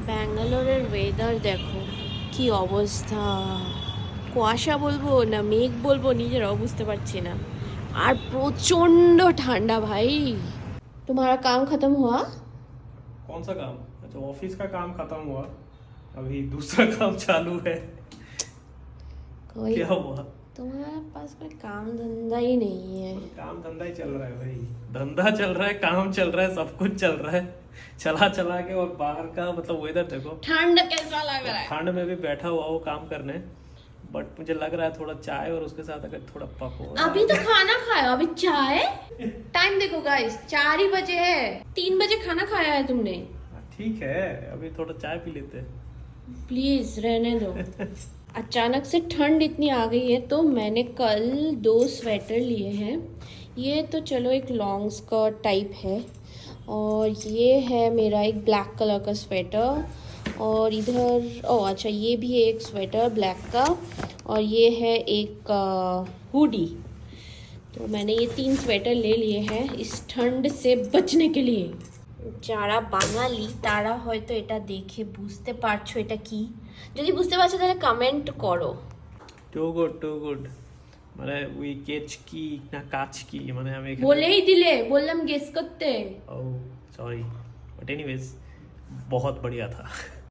ব্যাঙ্গালোরের ওয়েদার দেখো কি অবস্থা, কুয়াশা বলবো না মেঘ বলবো নিজেরাও বুঝতে পারছি না। আর প্রচন্ড ঠান্ডা ভাই। तुम्हारा काम खत्म हुआ? कौन सा काम? अच्छा, ऑफिस का काम खत्म हुआ, अभी दूसरा काम चालू है। कोई क्या हुआ? तुम्हारे पास कोई काम धंधा ही नहीं है। काम धंधा ही चल रहा है भाई, धंधा चल रहा है, काम चल रहा है, सब कुछ चल रहा है, चला चला के। और बाहर का मतलब वेदर देखो, ठंड कैसा लग रहा है? ठंड में भी बैठा हुआ वो काम करने, बट मुझे लग रहा है थोड़ा चाय और उसके साथ अगर थोड़ा पकौड़ा। अभी तो खाना खाया, अभी चाय। टाइम देखो गाइस, 4 ही बजे है, 3 बजे खाना खाया है तुमने। ठीक है, अभी थोड़ा चाय पी लेते हैं। प्लीज रहने दो। अचानक से ठंड इतनी आ गई है तो मैंने कल 2 स्वेटर लिए हैं। ये तो चलो एक लॉन्ग स्कर्ट टाइप है, और ये है मेरा एक ब्लैक कलर का स्वेटर, और इधर अच्छा ये भी है एक स्वेटर ब्लैक का, और ये है एक हुडी। तो मैंने ये 3 स्वेटर ले लिए हैं इस ठंड से बचने के लिए। যারা বাঙালি তারা হয়তো এটা দেখে বুঝতে পারছো এটা কি। যদি বুঝতে পারছো তাহলে কমেন্ট করো। Too good. মানে উই কেচ কি না কাচ কি, মানে আমি এখানে বলেই দিলে, বললাম গেস করতে। ओह सॉरी, बट एनीवेज बहुत बढ़िया था।